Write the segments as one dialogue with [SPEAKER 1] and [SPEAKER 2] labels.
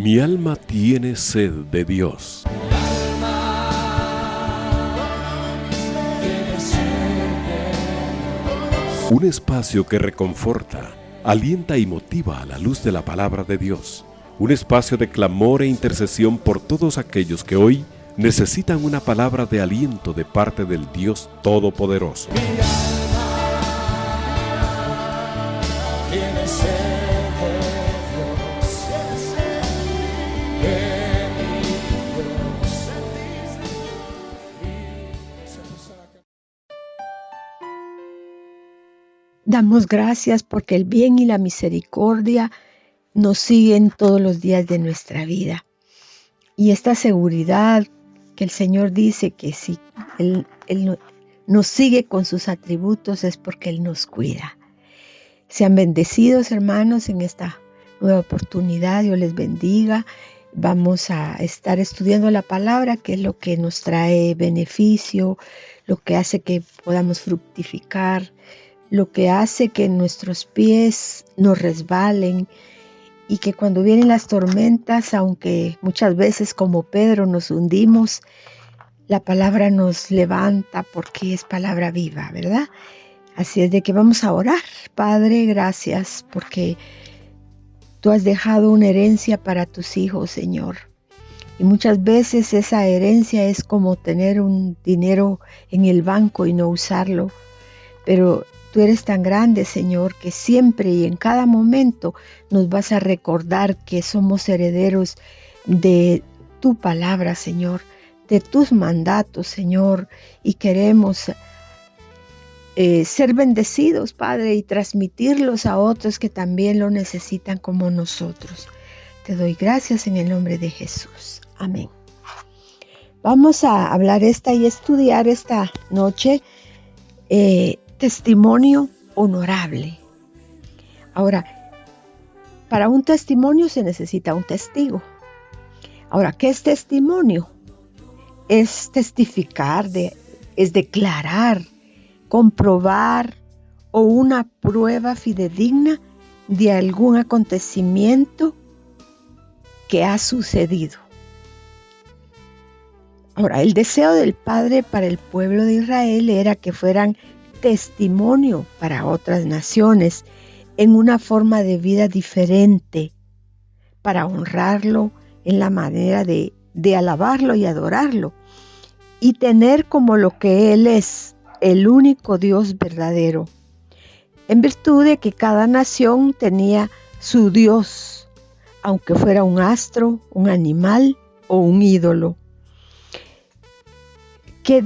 [SPEAKER 1] Mi alma tiene sed de Dios. Un espacio que reconforta, alienta y motiva a la luz de la palabra de Dios. Un espacio de clamor e intercesión por todos aquellos que hoy necesitan una palabra de aliento de parte del Dios Todopoderoso.
[SPEAKER 2] Damos gracias porque el bien y la misericordia nos siguen todos los días de nuestra vida. Y esta seguridad que el Señor dice que si Él nos sigue con sus atributos es porque Él nos cuida. Sean bendecidos, hermanos, en esta nueva oportunidad. Dios les bendiga. Vamos a estar estudiando la palabra, que es lo que nos trae beneficio, lo que hace que podamos fructificar, lo que hace que nuestros pies no resbalen y que cuando vienen las tormentas, aunque muchas veces como Pedro nos hundimos, la palabra nos levanta porque es palabra viva, ¿verdad? Así es de que vamos a orar. Padre, gracias porque tú has dejado una herencia para tus hijos, Señor. Y muchas veces esa herencia es como tener un dinero en el banco y no usarlo, pero tú eres tan grande, Señor, que siempre y en cada momento nos vas a recordar que somos herederos de tu palabra, Señor, de tus mandatos, Señor, y queremos ser bendecidos, Padre, y transmitirlos a otros que también lo necesitan como nosotros. Te doy gracias en el nombre de Jesús. Amén. Vamos a hablar y estudiar esta noche testimonio honorable. Ahora, para un testimonio se necesita un testigo. Ahora, ¿qué es testimonio? Es testificar, es declarar, comprobar o una prueba fidedigna de algún acontecimiento que ha sucedido. Ahora, el deseo del Padre para el pueblo de Israel era que fueran testimonio para otras naciones en una forma de vida diferente, para honrarlo en la manera de alabarlo y adorarlo, y tener como lo que Él es, el único Dios verdadero, en virtud de que cada nación tenía su Dios, aunque fuera un astro, un animal o un ídolo. Que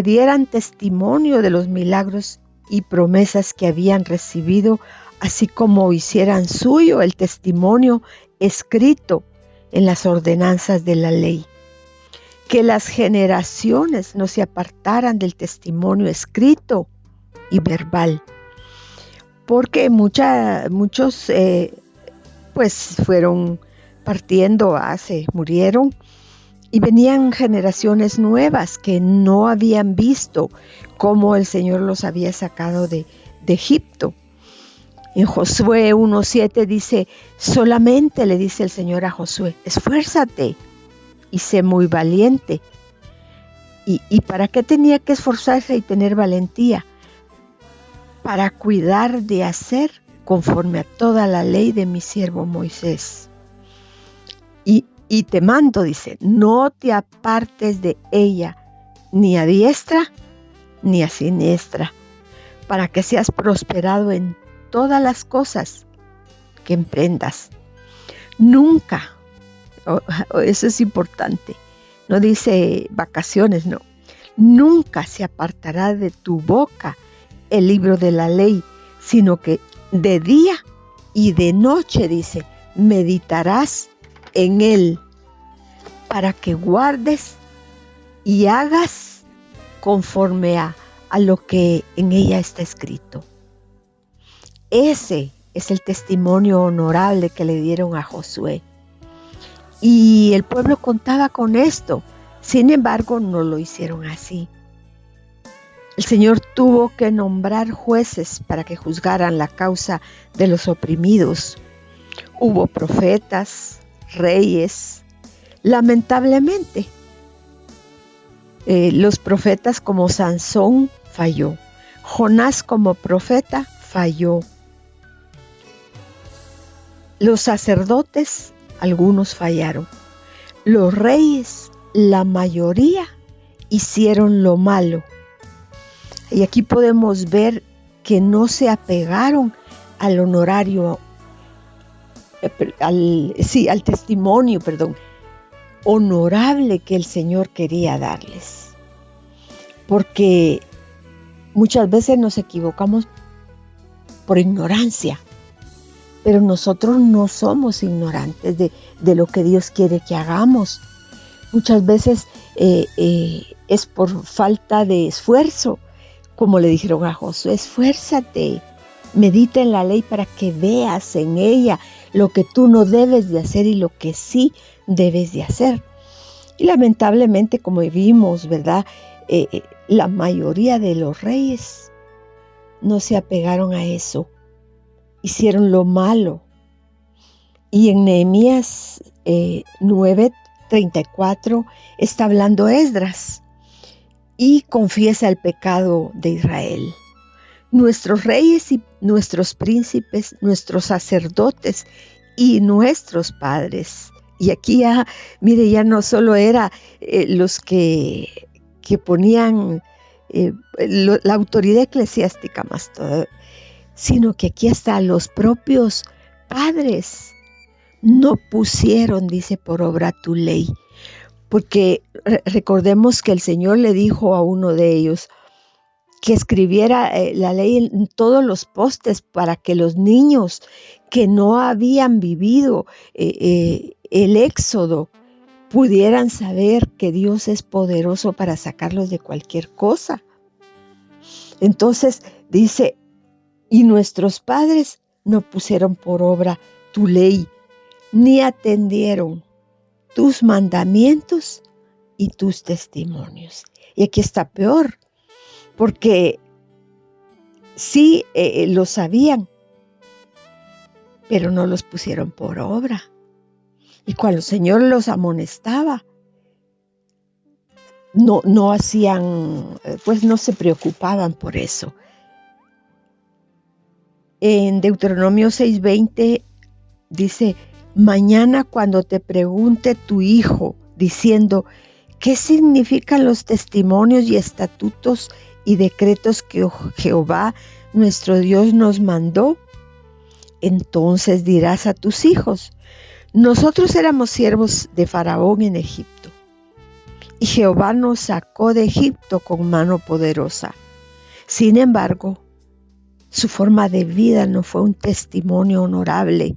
[SPEAKER 2] dieran testimonio de los milagros y promesas que habían recibido, así como hicieran suyo el testimonio escrito en las ordenanzas de la ley. Que las generaciones no se apartaran del testimonio escrito y verbal, porque muchos fueron partiendo, murieron, y venían generaciones nuevas que no habían visto cómo el Señor los había sacado de Egipto. En Josué 1:7 dice, solamente le dice el Señor a Josué, esfuérzate y sé muy valiente. ¿Y para qué tenía que esforzarse y tener valentía? Para cuidar de hacer conforme a toda la ley de mi siervo Moisés. Y te mando, dice, no te apartes de ella, ni a diestra ni a siniestra, para que seas prosperado en todas las cosas que emprendas. Nunca, eso es importante, no dice vacaciones, no. Nunca se apartará de tu boca el libro de la ley, sino que de día y de noche, dice, meditarás en él, para que guardes y hagas conforme a lo que en ella está escrito. Ese es el testimonio honorable que le dieron a Josué. Y el pueblo contaba con esto, sin embargo no lo hicieron así. El Señor tuvo que nombrar jueces para que juzgaran la causa de los oprimidos. Hubo profetas, reyes. Lamentablemente, los profetas como Sansón falló. Jonás como profeta falló. Los sacerdotes, algunos fallaron. Los reyes, la mayoría, hicieron lo malo. Y aquí podemos ver que no se apegaron al honorario, al testimonio, honorable que el Señor quería darles. Porque muchas veces nos equivocamos por ignorancia, pero nosotros no somos ignorantes de lo que Dios quiere que hagamos. Muchas veces es por falta de esfuerzo, como le dijeron a Josué: esfuérzate, medita en la ley para que veas en ella lo que tú no debes de hacer y lo que sí debes de hacer. Y lamentablemente, como vimos, ¿verdad? La mayoría de los reyes no se apegaron a eso, hicieron lo malo. Y en Nehemías 9:34 está hablando Esdras y confiesa el pecado de Israel. Nuestros reyes y nuestros príncipes, nuestros sacerdotes y nuestros padres. Y aquí ya, mire, ya no solo era los que ponían la autoridad eclesiástica más todo, sino que aquí hasta los propios padres no pusieron, dice, por obra tu ley. Porque recordemos que el Señor le dijo a uno de ellos que escribiera la ley en todos los postes para que los niños que no habían vivido el éxodo pudieran saber que Dios es poderoso para sacarlos de cualquier cosa. Entonces dice: y nuestros padres no pusieron por obra tu ley, ni atendieron tus mandamientos y tus testimonios. Y aquí está peor, porque sí lo sabían, pero no los pusieron por obra. Y cuando el Señor los amonestaba, no hacían, pues no se preocupaban por eso. En Deuteronomio 6:20 dice: mañana cuando te pregunte tu hijo diciendo: ¿qué significan los testimonios y estatutos y decretos que Jehová nuestro Dios nos mandó? Entonces dirás a tus hijos: nosotros éramos siervos de Faraón en Egipto, y Jehová nos sacó de Egipto con mano poderosa. Sin embargo, su forma de vida no fue un testimonio honorable,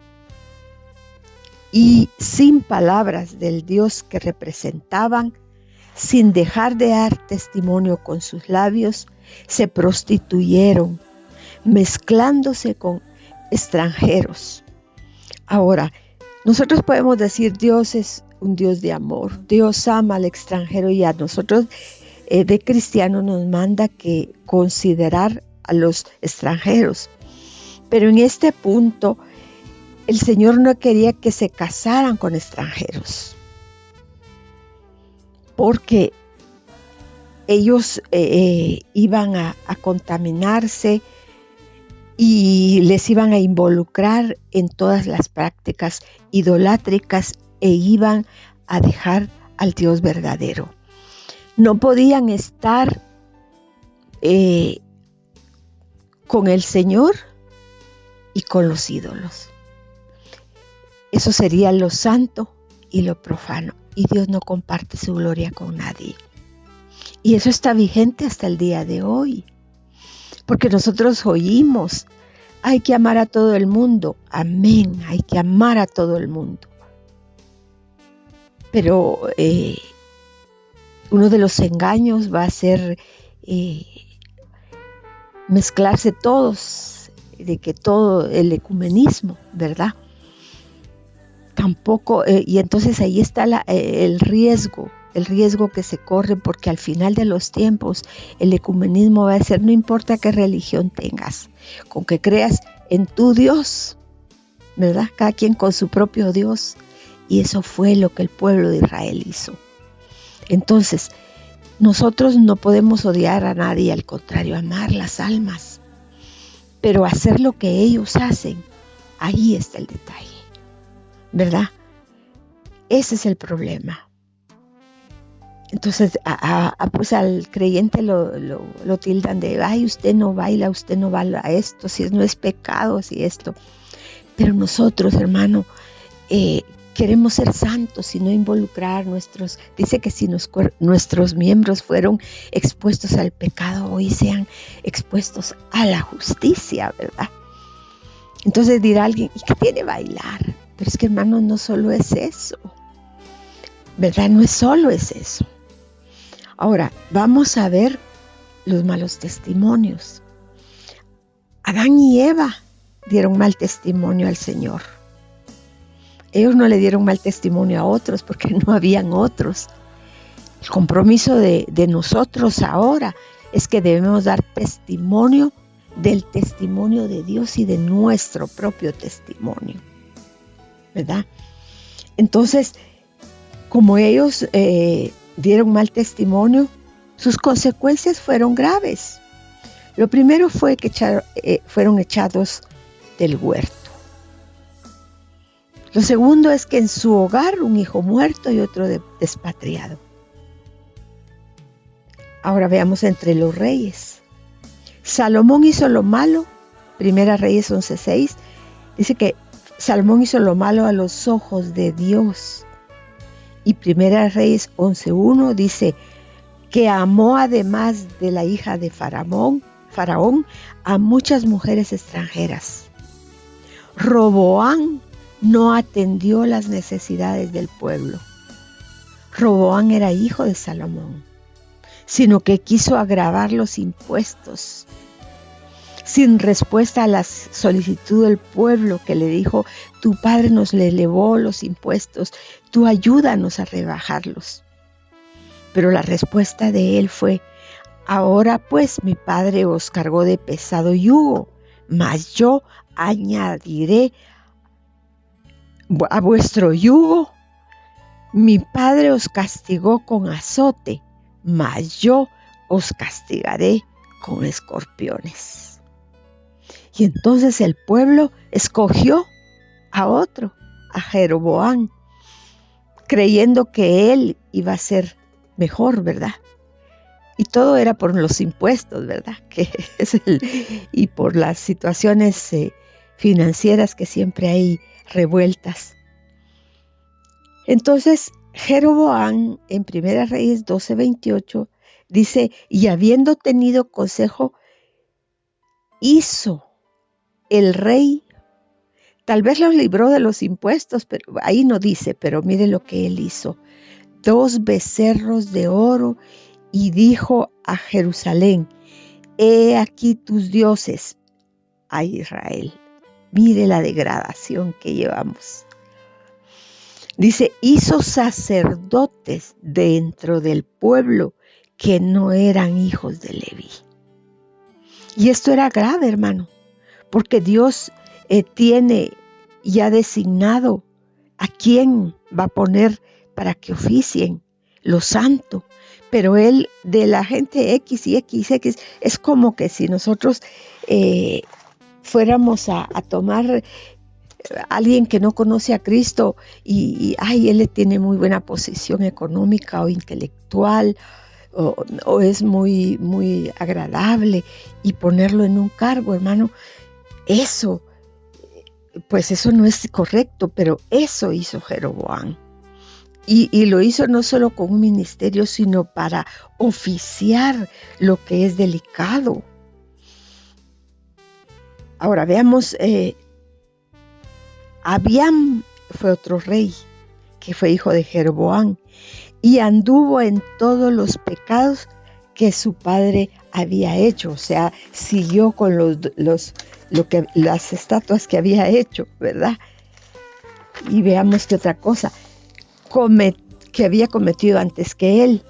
[SPEAKER 2] y sin palabras del Dios que representaban, sin dejar de dar testimonio con sus labios, se prostituyeron, mezclándose con extranjeros. Ahora, nosotros podemos decir: Dios es un Dios de amor, Dios ama al extranjero, y a nosotros de cristianos nos manda que considerar a los extranjeros. Pero en este punto, el Señor no quería que se casaran con extranjeros, porque ellos iban a contaminarse y les iban a involucrar en todas las prácticas idolátricas e iban a dejar al Dios verdadero. No podían estar con el Señor y con los ídolos. Eso sería lo santo y lo profano. Y Dios no comparte su gloria con nadie. Y eso está vigente hasta el día de hoy. Porque nosotros oímos: hay que amar a todo el mundo. Amén, hay que amar a todo el mundo. Pero uno de los engaños va a ser mezclarse todos, de que todo el ecumenismo, ¿verdad? Tampoco, y entonces ahí está el riesgo que se corre, porque al final de los tiempos el ecumenismo va a ser: no importa qué religión tengas, con que creas en tu Dios, ¿verdad? Cada quien con su propio Dios, Y eso fue lo que el pueblo de Israel hizo. Entonces, nosotros no podemos odiar a nadie, al contrario, amar las almas. Pero hacer lo que ellos hacen, ahí está el detalle, ¿verdad? Ese es el problema. Entonces, pues al creyente lo tildan de, ay, usted no baila esto, si no es pecado, si esto. Pero nosotros, hermano, queremos ser santos y no involucrar dice que si nuestros miembros fueron expuestos al pecado, hoy sean expuestos a la justicia, ¿verdad? Entonces dirá alguien, ¿y qué tiene bailar? Pero es que, hermano, no solo es eso, ¿verdad? No es solo es eso. Ahora, vamos a ver los malos testimonios. Adán y Eva dieron mal testimonio al Señor. Ellos no le dieron mal testimonio a otros porque no habían otros. El compromiso de nosotros ahora es que debemos dar testimonio del testimonio de Dios y de nuestro propio testimonio, ¿verdad? Entonces, como ellos dieron mal testimonio, sus consecuencias fueron graves. Lo primero fue que fueron echados del huerto. Lo segundo es que en su hogar un hijo muerto y otro despatriado. Ahora veamos entre los reyes. Salomón hizo lo malo. Primera Reyes 11:6 dice que Salomón hizo lo malo a los ojos de Dios. Y Primera Reyes 11:1 dice que amó además de la hija de Faraón a muchas mujeres extranjeras. Roboán no atendió las necesidades del pueblo. Roboán era hijo de Salomón, sino que quiso agravar los impuestos. Sin respuesta a la solicitud del pueblo que le dijo, tu padre nos le elevó los impuestos, tú ayúdanos a rebajarlos. Pero la respuesta de él fue, ahora pues mi padre os cargó de pesado yugo, mas yo añadiré a vuestro yugo. Mi padre os castigó con azote, mas yo os castigaré con escorpiones. Y entonces el pueblo escogió a otro, a Jeroboam, creyendo que él iba a ser mejor, ¿verdad? Y todo era por los impuestos, ¿verdad? Y por las situaciones financieras que siempre hay revueltas. Entonces, Jeroboam, en Primera Reyes 12:28, dice, y habiendo tenido consejo, hizo el rey, tal vez los libró de los impuestos, pero ahí no dice, pero mire lo que él hizo. 2 becerros de oro y dijo a Jerusalén, he aquí tus dioses, a Israel. Mire la degradación que llevamos. Dice, hizo sacerdotes dentro del pueblo que no eran hijos de Leví. Y esto era grave, hermano, porque Dios tiene ya designado a quién va a poner para que oficien lo santo. Pero él, de la gente X y XX, es como que si nosotros fuéramos a tomar alguien que no conoce a Cristo y él tiene muy buena posición económica o intelectual o es muy, muy agradable y ponerlo en un cargo, hermano, eso no es correcto, pero eso hizo Jeroboam. Y lo hizo no solo con un ministerio, sino para oficiar lo que es delicado. Ahora veamos, Abiam fue otro rey que fue hijo de Jeroboam y anduvo en todos los pecados que su padre había hecho, o sea, siguió con las estatuas que había hecho, ¿verdad? Y veamos qué otra cosa que había cometido antes que él,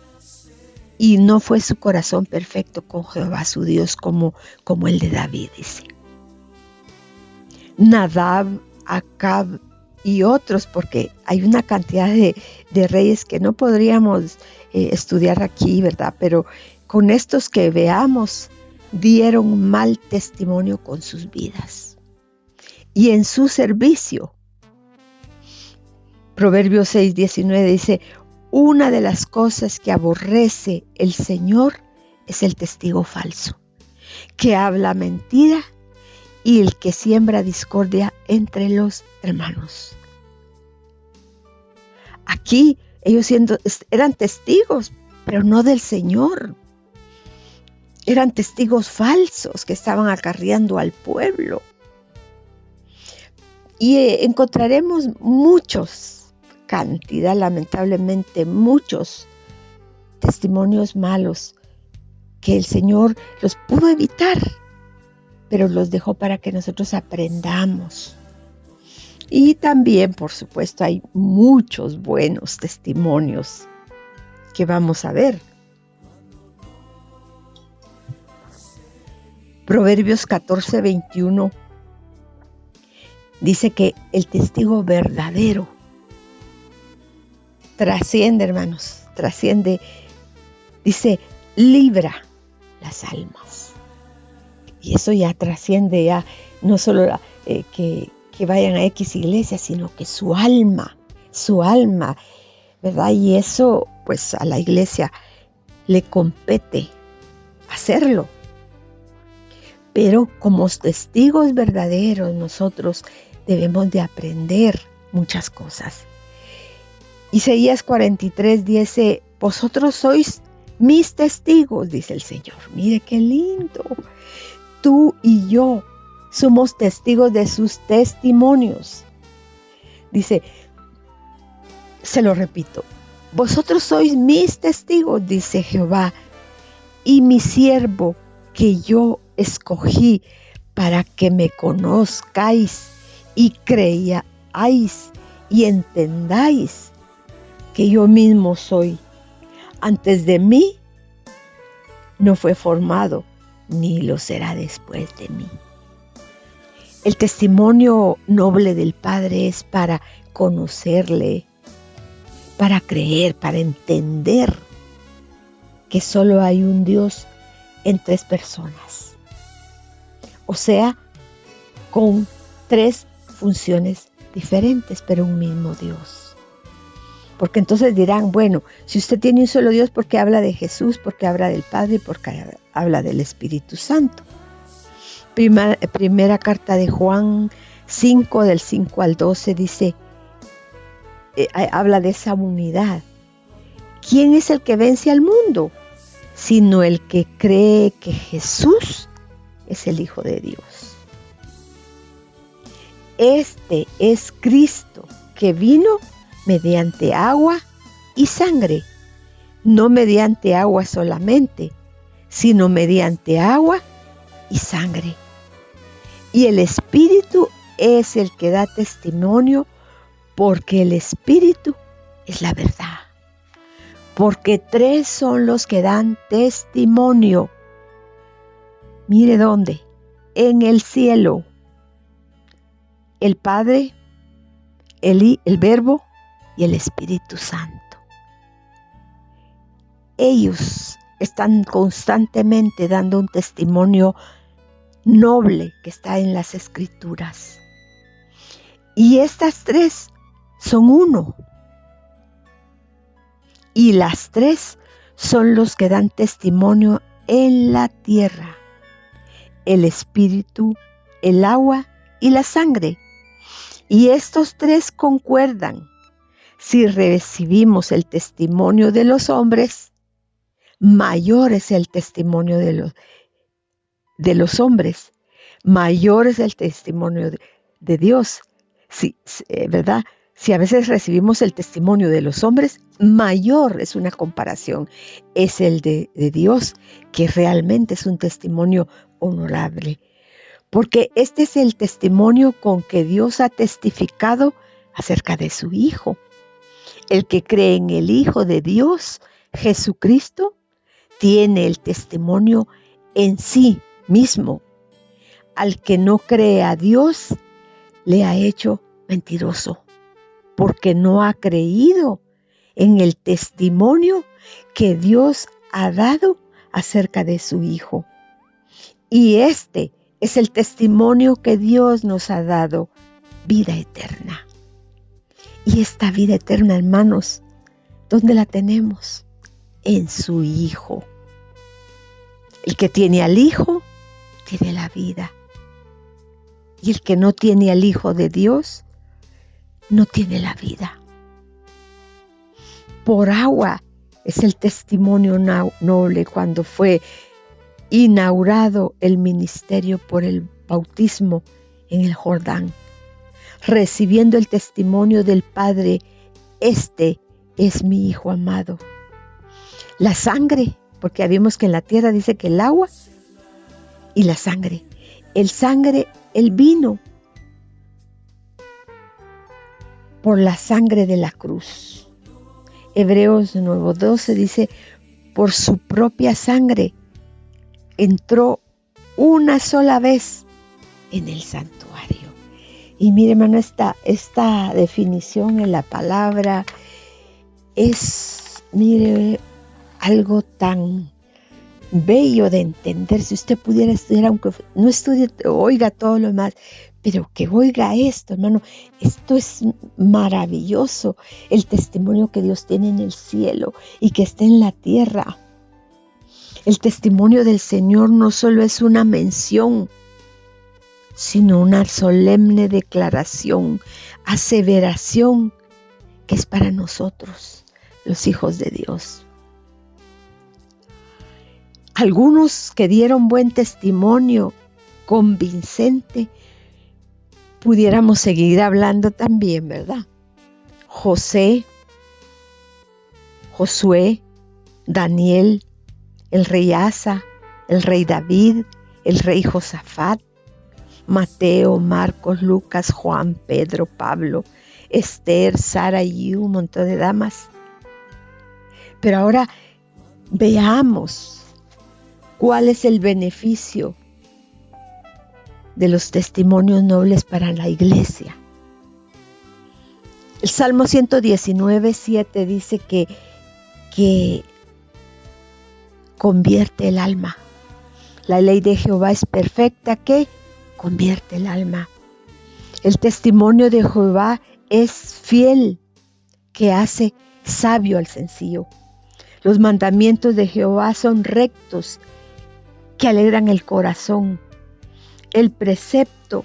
[SPEAKER 2] y no fue su corazón perfecto con Jehová su Dios como el de David, dice. Nadab, Acab y otros, porque hay una cantidad de reyes que no podríamos estudiar aquí, ¿verdad? Pero con estos que veamos, dieron mal testimonio con sus vidas y en su servicio. Proverbios 6:19 dice: una de las cosas que aborrece el Señor es el testigo falso, que habla mentira, y el que siembra discordia entre los hermanos. Aquí ellos eran testigos, pero no del Señor. Eran testigos falsos que estaban acarreando al pueblo. Y encontraremos lamentablemente muchos testimonios malos que el Señor los pudo evitar, pero los dejó para que nosotros aprendamos. Y también, por supuesto, hay muchos buenos testimonios que vamos a ver. Proverbios 14:21 dice que el testigo verdadero trasciende, hermanos, dice, libra las almas. Y eso ya trasciende, ya no solo que vayan a X iglesia, sino que su alma, ¿verdad? Y eso, pues a la iglesia le compete hacerlo. Pero como testigos verdaderos, nosotros debemos de aprender muchas cosas. Isaías 43 dice: vosotros sois mis testigos, dice el Señor. Mire qué lindo. Tú y yo somos testigos de sus testimonios. Dice, se lo repito, vosotros sois mis testigos, dice Jehová, y mi siervo que yo escogí para que me conozcáis y creáis y entendáis que yo mismo soy. Antes de mí no fue formado, ni lo será después de mí. El testimonio noble del Padre es para conocerle, para creer, para entender que solo hay un Dios en tres personas. O sea, con tres funciones diferentes, pero un mismo Dios. Porque entonces dirán, bueno, si usted tiene un solo Dios, ¿por qué habla de Jesús? ¿Por qué habla del Padre? ¿Por qué habla del Espíritu Santo? Primera carta de Juan 5, del 5 al 12, dice, habla de esa unidad. ¿Quién es el que vence al mundo? Sino el que cree que Jesús es el Hijo de Dios. Este es Cristo, que vino mediante agua y sangre, no mediante agua solamente, sino mediante agua y sangre. Y el Espíritu es el que da testimonio, porque el Espíritu es la verdad. Porque tres son los que dan testimonio. Mire dónde, en el cielo, el Padre, el Verbo y el Espíritu Santo. Ellos están constantemente dando un testimonio noble que está en las Escrituras. Y estas tres son uno. Y las tres son los que dan testimonio en la tierra: el Espíritu, el agua y la sangre. Y estos tres concuerdan. Si recibimos el testimonio de los hombres, mayor es el testimonio de los hombres, mayor es el testimonio de Dios. Sí, ¿verdad? Si a veces recibimos el testimonio de los hombres, mayor es una comparación, es el de Dios, que realmente es un testimonio honorable. Porque este es el testimonio con que Dios ha testificado acerca de su Hijo. El que cree en el Hijo de Dios, Jesucristo, tiene el testimonio en sí mismo. Al que no cree a Dios, le ha hecho mentiroso, porque no ha creído en el testimonio que Dios ha dado acerca de su Hijo. Y este es el testimonio que Dios nos ha dado, vida eterna. Y esta vida eterna, hermanos, ¿dónde la tenemos? En su Hijo. El que tiene al Hijo, tiene la vida. Y el que no tiene al Hijo de Dios, no tiene la vida. Por agua es el testimonio noble cuando fue inaugurado el ministerio por el bautismo en el Jordán, recibiendo el testimonio del Padre: este es mi Hijo amado. La sangre, porque vimos que en la tierra dice que el agua y la sangre. El vino por la sangre de la cruz. Hebreos 9:12 dice: por su propia sangre entró una sola vez en el santuario. Y mire, hermano, esta definición en la palabra es, mire, algo tan bello de entender. Si usted pudiera estudiar, aunque no estudie, oiga todo lo demás, pero que oiga esto, hermano, esto es maravilloso, el testimonio que Dios tiene en el cielo y que está en la tierra. El testimonio del Señor no solo es una mención, sino una solemne declaración, aseveración, que es para nosotros, los hijos de Dios. Algunos que dieron buen testimonio, convincente, pudiéramos seguir hablando también, ¿verdad? José, Josué, Daniel, el rey Asa, el rey David, el rey Josafat, Mateo, Marcos, Lucas, Juan, Pedro, Pablo, Esther, Sara y un montón de damas. Pero ahora veamos cuál es el beneficio de los testimonios nobles para la iglesia. El Salmo 119:7 dice que convierte el alma. La ley de Jehová es perfecta, que convierte el alma. El testimonio de Jehová es fiel, que hace sabio al sencillo. Los mandamientos de Jehová son rectos, que alegran el corazón. El precepto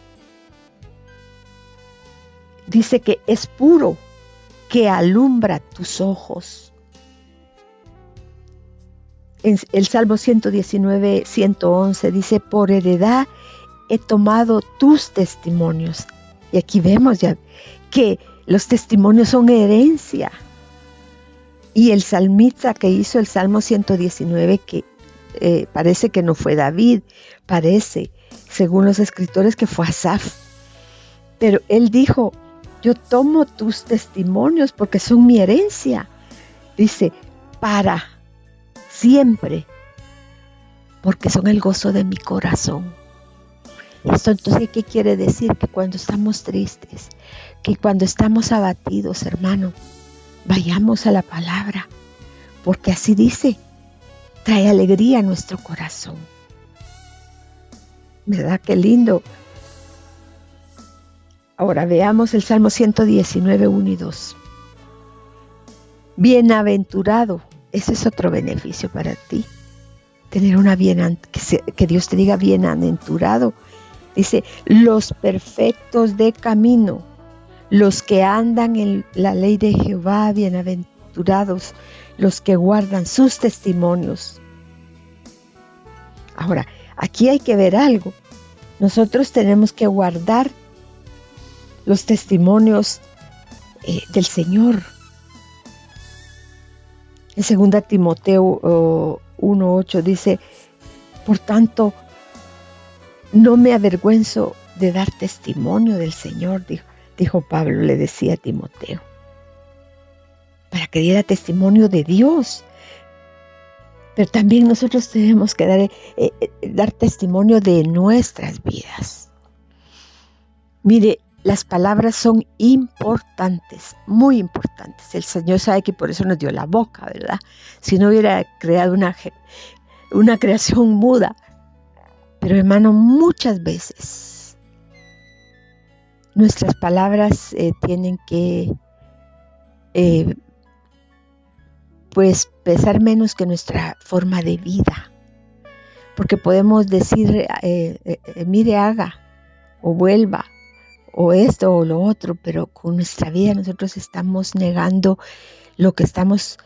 [SPEAKER 2] dice que es puro, que alumbra tus ojos. En el Salmo 119:111 dice: por heredad he tomado tus testimonios. Y aquí vemos ya que los testimonios son herencia. Y el salmista que hizo el Salmo 119, que parece que no fue David, parece, según los escritores, que fue Asaf. Pero él dijo: yo tomo tus testimonios porque son mi herencia. Dice: para siempre, porque son el gozo de mi corazón. Esto entonces, ¿qué quiere decir? Que cuando estamos tristes, que cuando estamos abatidos, hermano, vayamos a la palabra, porque así dice, trae alegría a nuestro corazón. ¿Verdad? Qué lindo. Ahora veamos el Salmo 119:1 y 2. Bienaventurado, ese es otro beneficio para ti. Tener una que Dios te diga bienaventurado. Dice: los perfectos de camino, los que andan en la ley de Jehová, bienaventurados los que guardan sus testimonios. Ahora, aquí hay que ver algo. Nosotros tenemos que guardar los testimonios del Señor. En 2 Timoteo 1:8 dice: por tanto, no me avergüenzo de dar testimonio del Señor, dijo Pablo, le decía a Timoteo, para que diera testimonio de Dios. Pero también nosotros tenemos que dar testimonio de nuestras vidas. Mire, las palabras son importantes, muy importantes. El Señor sabe que por eso nos dio la boca, ¿verdad? Si no hubiera creado una creación muda. Pero hermano, muchas veces nuestras palabras tienen que pues pesar menos que nuestra forma de vida. Porque podemos decir, mire, haga, o vuelva, o esto o lo otro, pero con nuestra vida nosotros estamos negando lo que estamos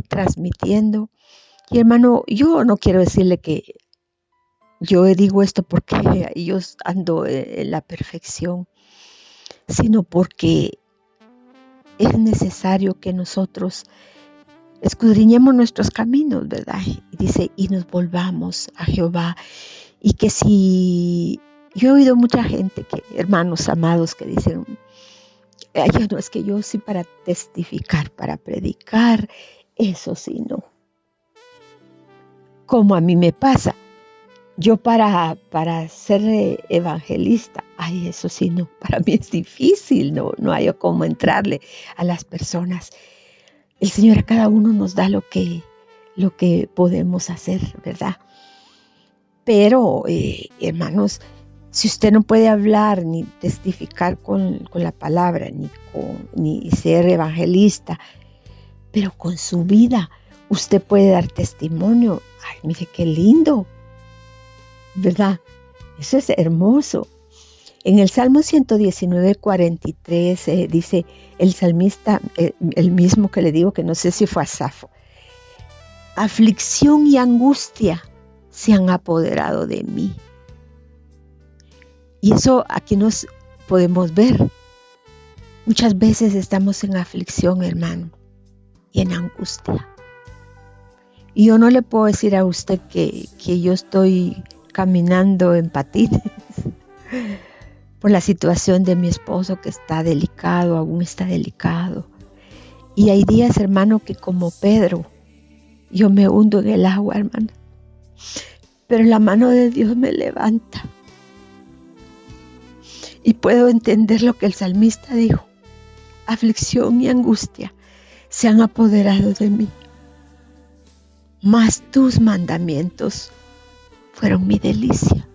[SPEAKER 2] transmitiendo. Y hermano, yo no quiero decirle que yo digo esto porque yo ando en la perfección, sino porque es necesario que nosotros escudriñemos nuestros caminos, ¿verdad? Y dice, y nos volvamos a Jehová. Y que si yo he oído mucha gente, hermanos amados, que dicen, no, es que yo sí para testificar, para predicar, eso sí no. Como a mí me pasa. Yo para ser evangelista, eso sí no, para mí es difícil, no hay cómo entrarle a las personas. El Señor a cada uno nos da lo que podemos hacer, ¿verdad? Pero, hermanos, si usted no puede hablar ni testificar con la palabra, ni ser evangelista, pero con su vida usted puede dar testimonio. Ay, mire qué lindo, ¿verdad? Eso es hermoso. En el Salmo 119:43 dice el salmista, el mismo que le digo, que no sé si fue Asaf: aflicción y angustia se han apoderado de mí. Y eso aquí nos podemos ver. Muchas veces estamos en aflicción, hermano, y en angustia. Y yo no le puedo decir a usted que yo estoy caminando en patines por la situación de mi esposo, que está delicado, aún está delicado. Y hay días, hermano, que como Pedro, yo me hundo en el agua, hermano. Pero la mano de Dios me levanta. Y puedo entender lo que el salmista dijo: aflicción y angustia se han apoderado de mí, mas tus mandamientos fueron mi delicia.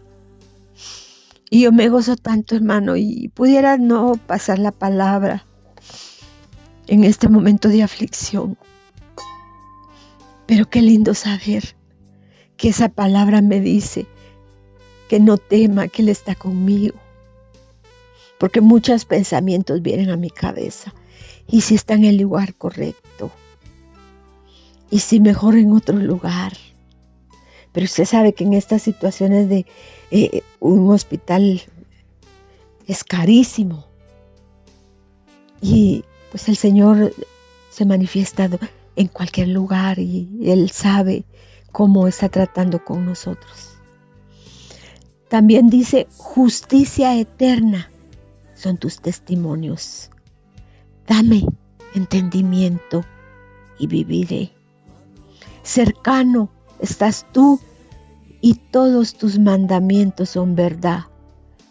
[SPEAKER 2] Y yo me gozo tanto, hermano, y pudiera no pasar la palabra en este momento de aflicción. Pero qué lindo saber que esa palabra me dice que no tema, que Él está conmigo. Porque muchos pensamientos vienen a mi cabeza. ¿Y si está en el lugar correcto? ¿Y si mejor en otro lugar? Pero usted sabe que en estas situaciones de un hospital es carísimo. Y pues el Señor se manifiesta en cualquier lugar y Él sabe cómo está tratando con nosotros. También dice: justicia eterna son tus testimonios. Dame entendimiento y viviré. Cercano estás tú y todos tus mandamientos son verdad,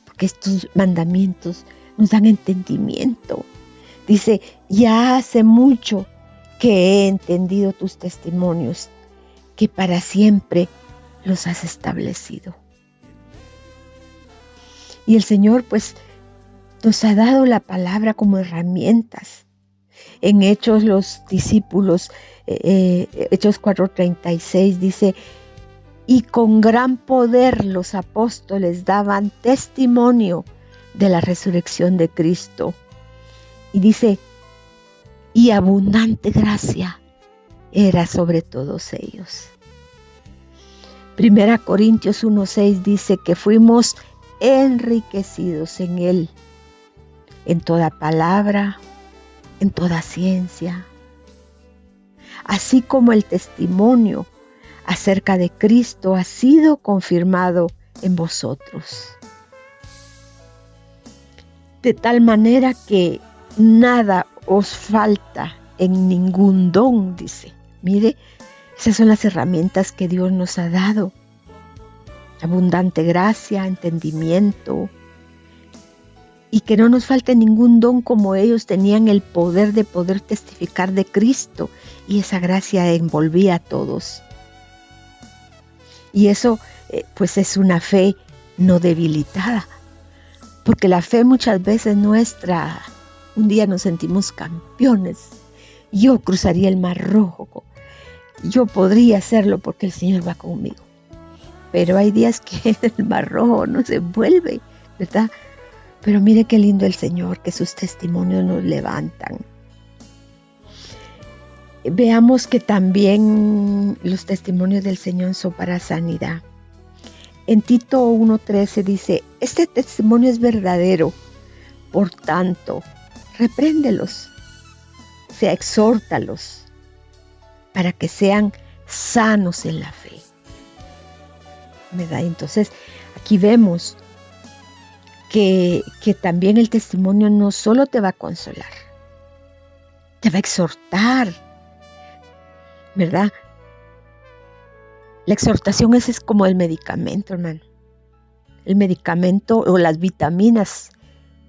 [SPEAKER 2] porque estos mandamientos nos dan entendimiento. Dice: ya hace mucho que he entendido tus testimonios, que para siempre los has establecido. Y el Señor pues nos ha dado la palabra como herramientas. En Hechos, los discípulos, Hechos 4:36 dice: y con gran poder los apóstoles daban testimonio de la resurrección de Cristo. Y dice: y abundante gracia era sobre todos ellos. 1 Corintios 1:6 dice que fuimos enriquecidos en Él, en toda palabra, en toda ciencia, así como el testimonio acerca de Cristo ha sido confirmado en vosotros. De tal manera que nada os falta en ningún don, dice. Mire, esas son las herramientas que Dios nos ha dado. Abundante gracia, entendimiento. y que no nos falte ningún don, como ellos tenían el poder de poder testificar de Cristo, y esa gracia envolvía a todos. Y eso pues es una fe no debilitada, porque la fe muchas veces nuestra, un día nos sentimos campeones. Yo cruzaría el Mar Rojo, yo podría hacerlo porque el Señor va conmigo. Pero hay días que el Mar Rojo no se vuelve, ¿verdad? Pero mire qué lindo el Señor, que sus testimonios nos levantan. Veamos que también los testimonios del Señor son para sanidad. En Tito 1:13 dice, este testimonio es verdadero, por tanto, repréndelos, exhórtalos, para que sean sanos en la fe. ¿Verdad? Entonces, aquí vemos que también el testimonio no solo te va a consolar, te va a exhortar, ¿verdad? La exhortación es como el medicamento, hermano. El medicamento o las vitaminas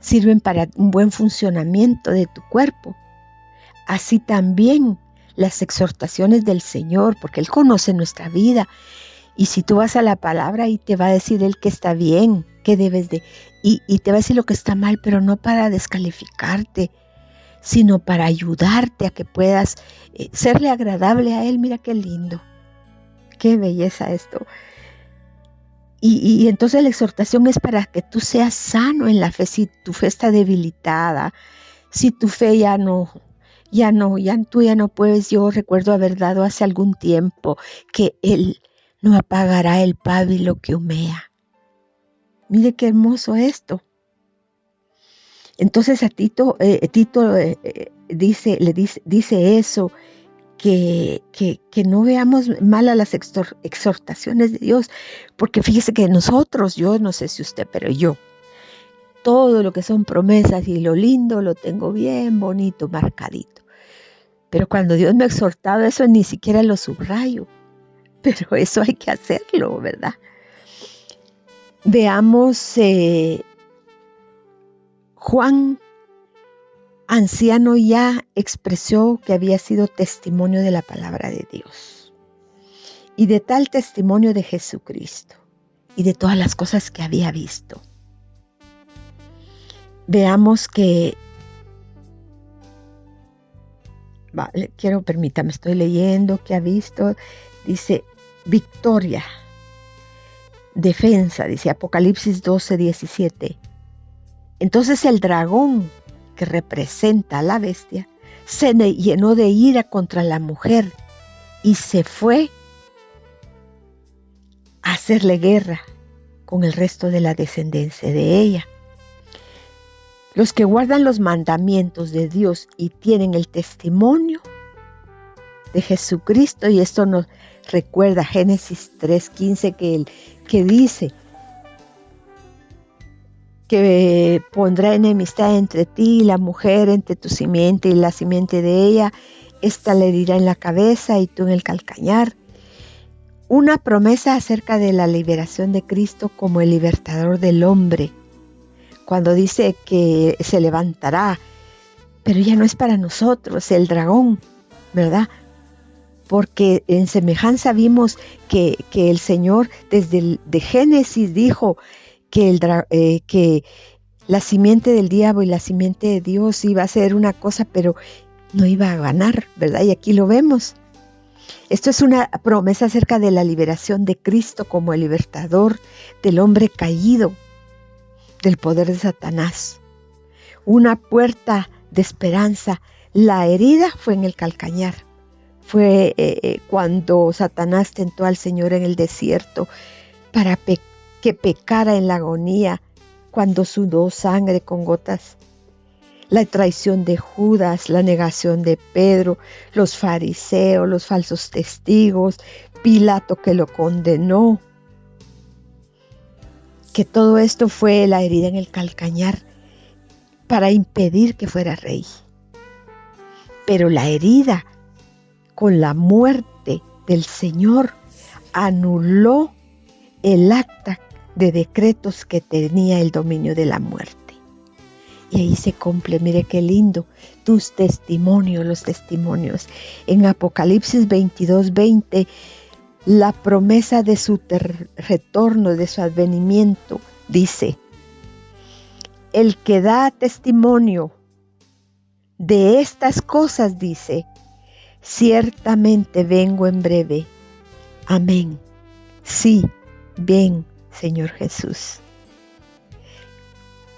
[SPEAKER 2] sirven para un buen funcionamiento de tu cuerpo. Así también las exhortaciones del Señor, porque Él conoce nuestra vida. Y si tú vas a la palabra y te va a decir Él que está bien, que debes de... Y te va a decir lo que está mal, pero no para descalificarte, sino para ayudarte a que puedas serle agradable a Él. Mira qué lindo, qué belleza esto. Y entonces la exhortación es para que tú seas sano en la fe. Si tu fe está debilitada, si tu fe tú ya no puedes. Yo recuerdo haber dado hace algún tiempo que Él no apagará el pábilo que humea. Mire qué hermoso esto. Entonces a Tito dice eso, que no veamos mal a las exhortaciones de Dios, porque fíjese que nosotros, yo no sé si usted, pero yo, todo lo que son promesas y lo lindo lo tengo bien bonito, marcadito. Pero cuando Dios me ha exhortado, eso ni siquiera lo subrayo. Pero eso hay que hacerlo, ¿verdad? Veamos Juan, anciano, ya expresó que había sido testimonio de la palabra de Dios y de tal testimonio de Jesucristo y de todas las cosas que había visto. Veamos que, permítame, estoy leyendo que ha visto, dice victoria, defensa, dice Apocalipsis 12:17. Entonces el dragón, que representa a la bestia, se llenó de ira contra la mujer y se fue a hacerle guerra con el resto de la descendencia de ella. Los que guardan los mandamientos de Dios y tienen el testimonio de Jesucristo, y esto nos recuerda Génesis 3:15 que dice que pondrá enemistad entre ti y la mujer, entre tu simiente y la simiente de ella, ésta le herirá en la cabeza y tú en el calcañar. Una promesa acerca de la liberación de Cristo como el libertador del hombre, cuando dice que se levantará, pero ya no es para nosotros, el dragón, ¿verdad? Porque en semejanza vimos que el Señor desde de Génesis dijo que la simiente del diablo y la simiente de Dios iba a ser una cosa, pero no iba a ganar, ¿verdad? Y aquí lo vemos. Esto es una promesa acerca de la liberación de Cristo como el libertador del hombre caído, del poder de Satanás. Una puerta de esperanza. La herida fue en el calcañar. Fue cuando Satanás tentó al Señor en el desierto para que pecara en la agonía, cuando sudó sangre con gotas. La traición de Judas, la negación de Pedro, los fariseos, los falsos testigos, Pilato que lo condenó. Que todo esto fue la herida en el calcañar para impedir que fuera rey. Pero la herida con la muerte del Señor anuló el acta de decretos que tenía el dominio de la muerte. Y ahí se cumple, mire qué lindo, tus testimonios, los testimonios. En Apocalipsis 22:20, la promesa de su retorno, de su advenimiento, dice: el que da testimonio de estas cosas dice: ciertamente vengo en breve. Amén. Sí, ven, Señor Jesús.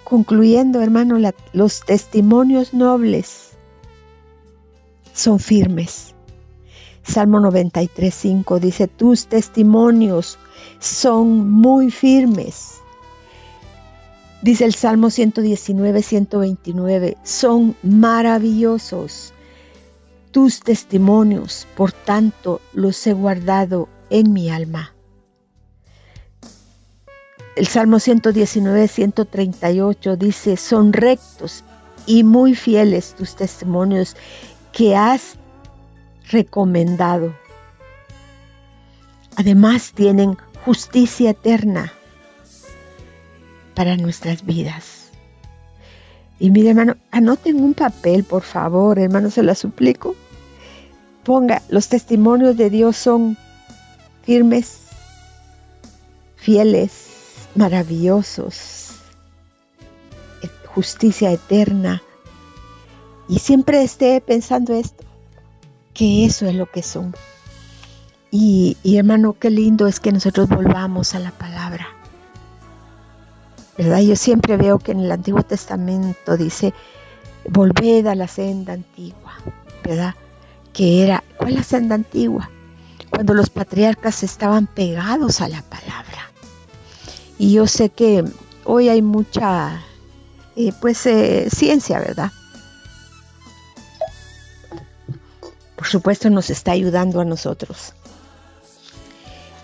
[SPEAKER 2] Concluyendo, hermano, los testimonios nobles son firmes. Salmo 93:5 dice: tus testimonios son muy firmes. Dice el Salmo 119:129, son maravillosos tus testimonios, por tanto los he guardado en mi alma. El Salmo 119:138 dice: son rectos y muy fieles tus testimonios que has recomendado. Además tienen justicia eterna para nuestras vidas. Y mire, hermano, anoten un papel, por favor, hermano, se lo suplico. Ponga: los testimonios de Dios son firmes, fieles, maravillosos, justicia eterna. Y siempre esté pensando esto, que eso es lo que son. Y hermano, qué lindo es que nosotros volvamos a la palabra, ¿verdad? Yo siempre veo que en el Antiguo Testamento dice: volved a la senda antigua, ¿verdad? Que era, ¿cuál es la senda antigua? Cuando los patriarcas estaban pegados a la palabra. Y yo sé que hoy hay mucha ciencia, ¿verdad? Por supuesto nos está ayudando a nosotros.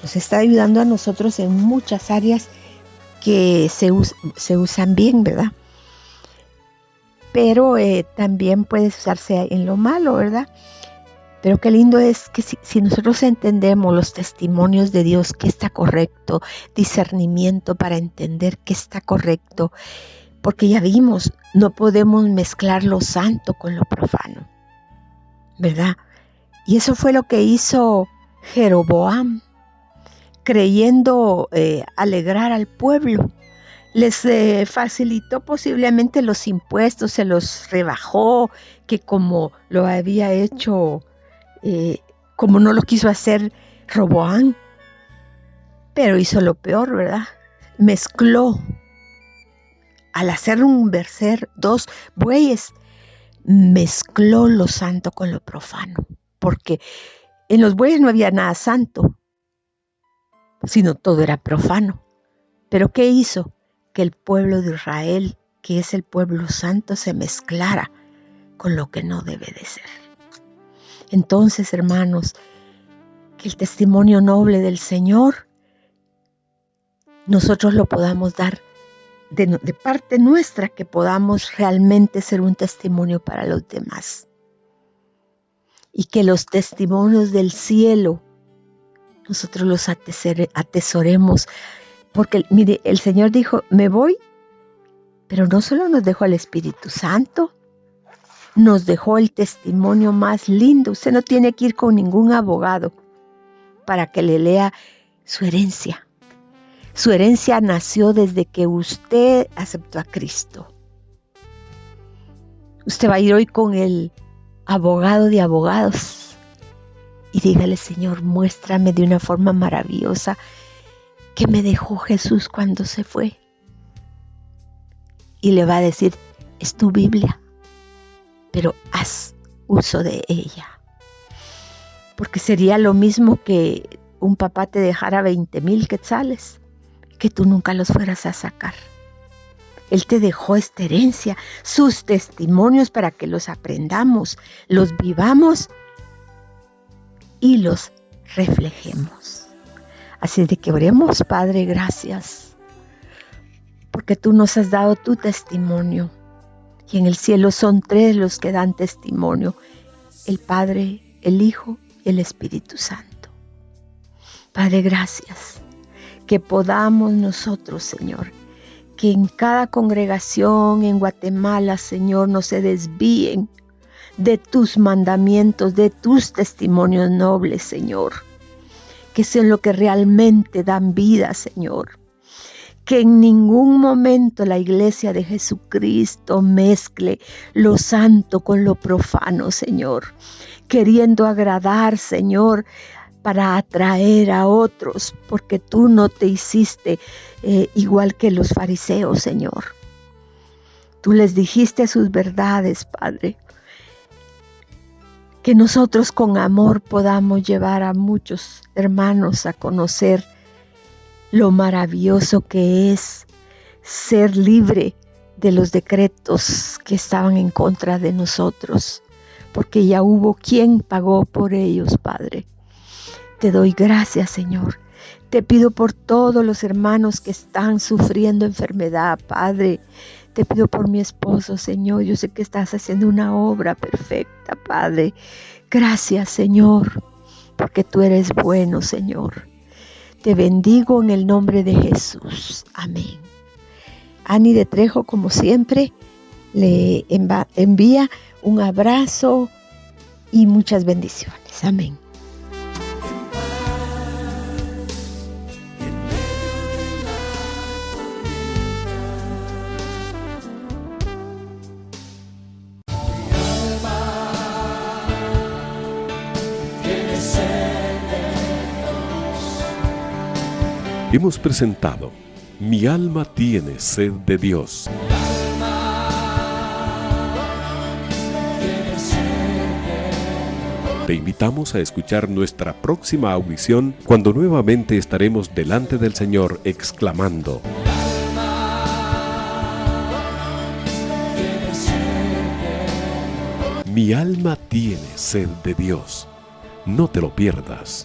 [SPEAKER 2] Nos está ayudando a nosotros en muchas áreas que se usan bien, ¿verdad? Pero también puede usarse en lo malo, ¿verdad? Pero qué lindo es que si nosotros entendemos los testimonios de Dios, que está correcto, discernimiento para entender que está correcto, porque ya vimos, no podemos mezclar lo santo con lo profano, ¿verdad? Y eso fue lo que hizo Jeroboam, creyendo alegrar al pueblo. Les facilitó posiblemente los impuestos, se los rebajó, que como lo había hecho, como no lo quiso hacer Roboam, pero hizo lo peor, ¿verdad? Mezcló, al hacer dos bueyes, mezcló lo santo con lo profano, porque en los bueyes no había nada santo, sino todo era profano. Pero ¿qué hizo? Que el pueblo de Israel, que es el pueblo santo, se mezclara con lo que no debe de ser. Entonces, hermanos, que el testimonio noble del Señor nosotros lo podamos dar de parte nuestra, que podamos realmente ser un testimonio para los demás. Y que los testimonios del cielo nosotros los atesoremos. Porque, mire, el Señor dijo: me voy, pero no solo nos dejó al Espíritu Santo, nos dejó el testimonio más lindo. Usted no tiene que ir con ningún abogado para que le lea su herencia. Su herencia nació desde que usted aceptó a Cristo. Usted va a ir hoy con el abogado de abogados y dígale: Señor, muéstrame de una forma maravillosa ¿qué me dejó Jesús cuando se fue? Y le va a decir: es tu Biblia, pero haz uso de ella. Porque sería lo mismo que un papá te dejara 20,000 quetzales, que tú nunca los fueras a sacar. Él te dejó esta herencia, sus testimonios, para que los aprendamos, los vivamos y los reflejemos. Así de que oremos. Padre, gracias, porque tú nos has dado tu testimonio. Y en el cielo son 3 los que dan testimonio: el Padre, el Hijo y el Espíritu Santo. Padre, gracias, que podamos nosotros, Señor, que en cada congregación en Guatemala, Señor, no se desvíen de tus mandamientos, de tus testimonios nobles, Señor, que son lo que realmente dan vida, Señor. Que en ningún momento la iglesia de Jesucristo mezcle lo santo con lo profano, Señor, queriendo agradar, Señor, para atraer a otros, porque tú no te hiciste igual que los fariseos, Señor. Tú les dijiste sus verdades, Padre. Que nosotros con amor podamos llevar a muchos hermanos a conocer lo maravilloso que es ser libre de los decretos que estaban en contra de nosotros, porque ya hubo quien pagó por ellos, Padre. Te doy gracias, Señor. Te pido por todos los hermanos que están sufriendo enfermedad, Padre. Te pido por mi esposo, Señor. Yo sé que estás haciendo una obra perfecta, Padre. Gracias, Señor, porque tú eres bueno, Señor. Te bendigo en el nombre de Jesús. Amén. Ani de Trejo, como siempre, le envía un abrazo y muchas bendiciones. Amén.
[SPEAKER 1] Hemos presentado Mi alma tiene sed de Dios. Te invitamos a escuchar nuestra próxima audición cuando nuevamente estaremos delante del Señor exclamando: Mi alma tiene sed de Dios. No te lo pierdas.